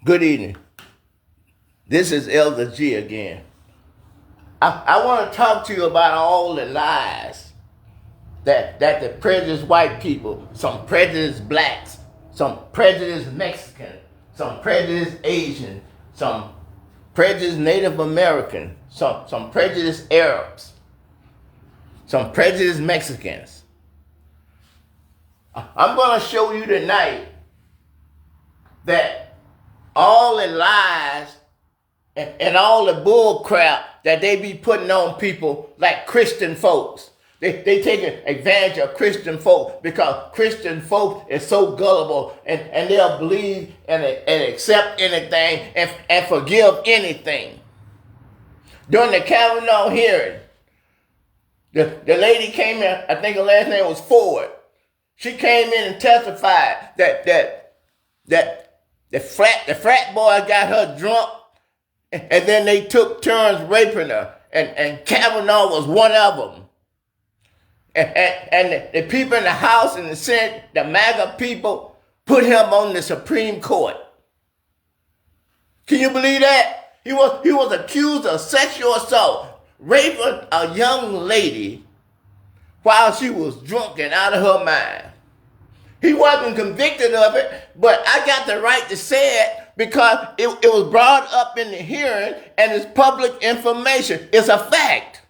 Good evening. This is Elder G again. I want to talk to you about all the lies that the prejudiced white people, some prejudiced blacks, some prejudiced Mexican, some prejudiced Asian, some prejudiced Native American, some prejudiced Arabs, some prejudiced Mexicans. I'm going to show you tonight that all the lies and all the bull crap that they be putting on people like Christian folks. They taking advantage of Christian folk because Christian folk is so gullible and they'll believe and accept anything and forgive anything. During the Kavanaugh hearing, the lady came in, I think her last name was Ford. She came in and testified that the frat boy got her drunk, and then they took turns raping her, and Kavanaugh was one of them. And the people in the House and the Senate, the MAGA people, put him on the Supreme Court. Can you believe that? He was accused of sexual assault, raping a young lady while she was drunk and out of her mind. He wasn't convicted of it, but I got the right to say it because it was brought up in the hearing and it's public information. It's a fact.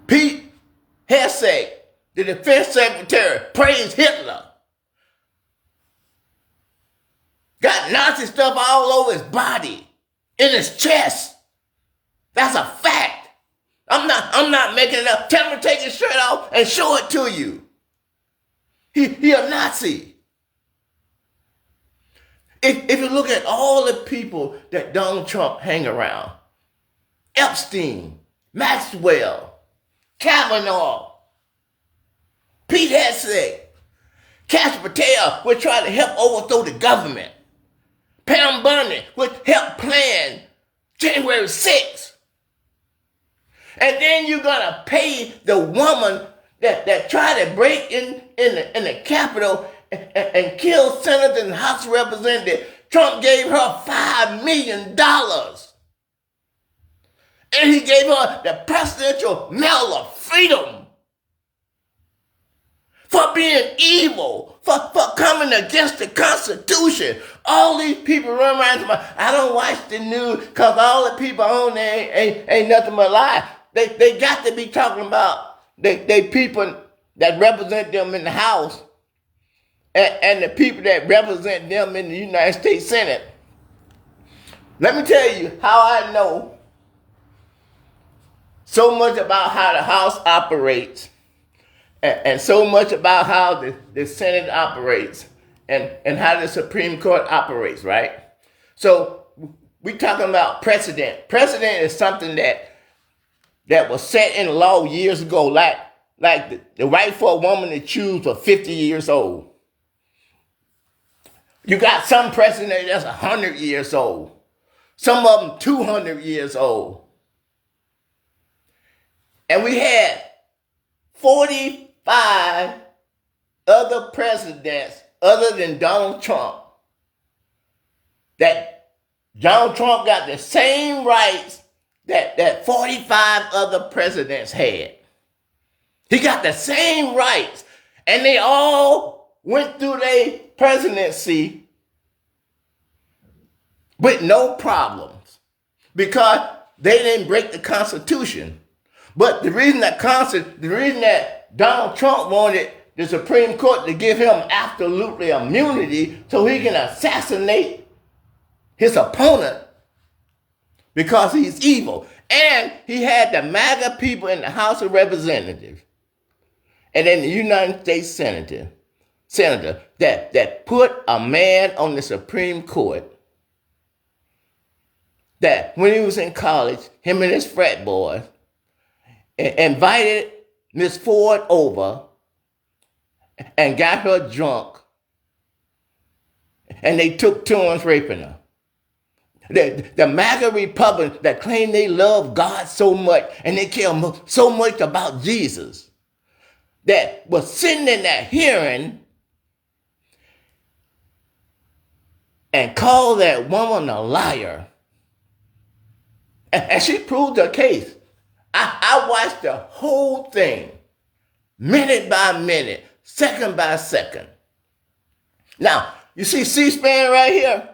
Pete Hegseth, the defense secretary, praised Hitler. Got Nazi stuff all over his body, in his chest. That's a fact. I'm not making it up. Tell him to take his shirt off and show it to you. He a Nazi. If you look at all the people that Donald Trump hang around, Epstein, Maxwell, Kavanaugh, Pete Hegseth, Cash Patel, which tried to help overthrow the government, Pam Bondi, which helped plan January 6th. And then you're gonna pay the woman that tried to break in the Capitol and kill senators and House representatives. Trump gave her $5 million. And he gave her the Presidential Medal of Freedom for being evil, for coming against the Constitution. All these people run around and I don't watch the news because all the people on there ain't nothing but lies. They got to be talking about they people that represent them in the House and the people that represent them in the United States Senate. Let me tell you how I know so much about how the House operates and so much about how the Senate operates and how the Supreme Court operates, right? So we talking about precedent. Precedent is something that was set in law years ago, like the right for a woman to choose for 50 years old. You got some precedent that's 100 years old. Some of them 200 years old. And we had 45 other presidents other than Donald Trump. That Donald Trump got the same rights that 45 other presidents had. He got the same rights. And they all went through their presidency with no problems because they didn't break the Constitution. But the reason that Donald Trump wanted the Supreme Court to give him absolutely immunity so he can assassinate his opponent because he's evil. And he had the MAGA people in the House of Representatives and in the United States Senator that put a man on the Supreme Court that when he was in college, him and his frat boys invited Miss Ford over and got her drunk and they took turns raping her. The MAGA Republicans that claim they love God so much and they care so much about Jesus that was sitting in that hearing and called that woman a liar. And she proved her case. I watched the whole thing, minute by minute, second by second. Now, you see C-SPAN right here?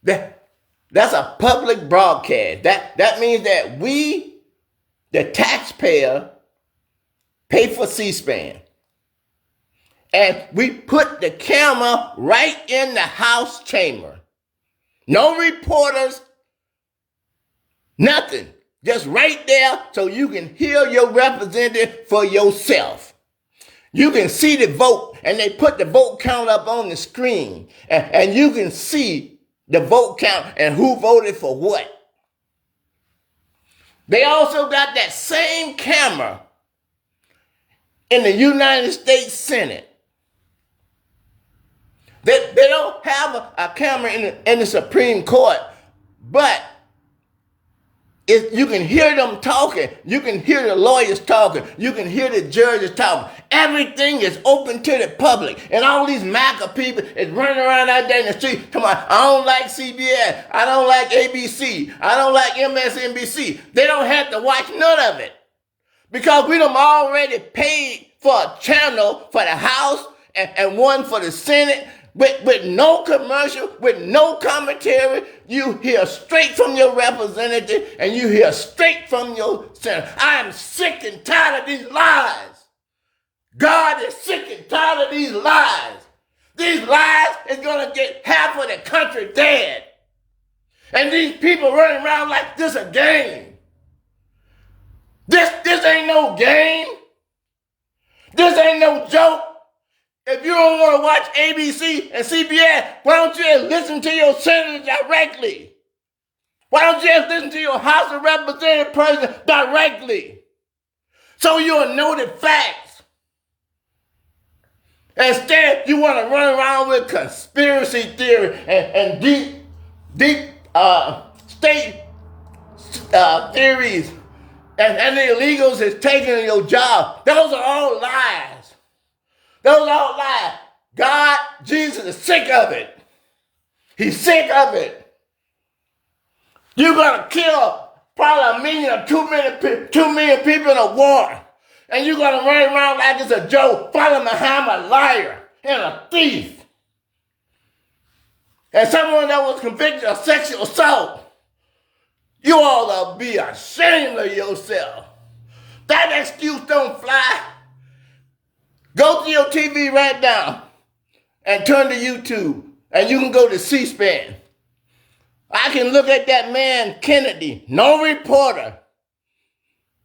That's a public broadcast. That means that we, the taxpayer, pay for C-SPAN. And we put the camera right in the House chamber. No reporters, nothing. Just right there so you can hear your representative for yourself. You can see the vote, and they put the vote count up on the screen. And you can see the vote count and who voted for what. They also got that same camera in the United States Senate. They don't have a camera in the Supreme Court, but you can hear them talking. You can hear the lawyers talking. You can hear the judges talking. Everything is open to the public. And all these MAGA people is running around out there in the street. Come on, I don't like CBS. I don't like ABC. I don't like MSNBC. They don't have to watch none of it. Because we done already paid for a channel for the House and one for the Senate. With no commercial, with no commentary, you hear straight from your representative and you hear straight from your senator. I am sick and tired of these lies. God is sick and tired of these lies. These lies is going to get half of the country dead. And these people running around like this a game. This ain't no game. This ain't no joke. If you don't want to watch ABC and CBS, why don't you just listen to your senator directly? Why don't you just listen to your House of Representatives president directly? So you'll know the facts. Instead, you want to run around with conspiracy theory and deep state theories, and the illegals is taking your job. Those are all lies. Those all lies. God, Jesus is sick of it. He's sick of it. You're going to kill probably 1 million or 2 million people in a war. And you're going to run around like it's a joke, following behind a liar and a thief. And someone that was convicted of sexual assault. You ought to be ashamed of yourself. That excuse don't fly. Go to your TV right now and turn to YouTube, and you can go to C-SPAN. I can look at that man, Kennedy, no reporter.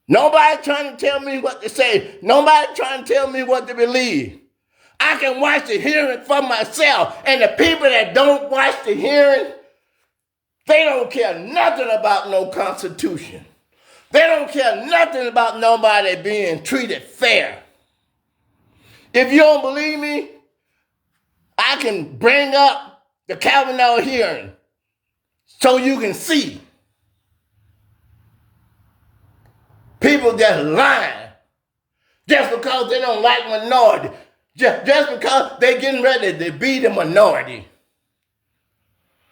Nobody trying to tell me what to say. Nobody trying to tell me what to believe. I can watch the hearing for myself, and the people that don't watch the hearing, they don't care nothing about no Constitution. They don't care nothing about nobody being treated fair. If you don't believe me, I can bring up the Kavanaugh hearing so you can see. People just lying just because they don't like minority, just because they're getting ready to be the minority.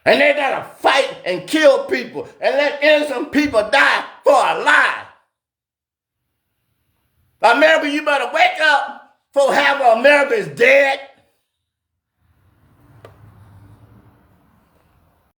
And they gotta fight and kill people and let innocent people die for a lie. America, you better wake up. For half of America is dead.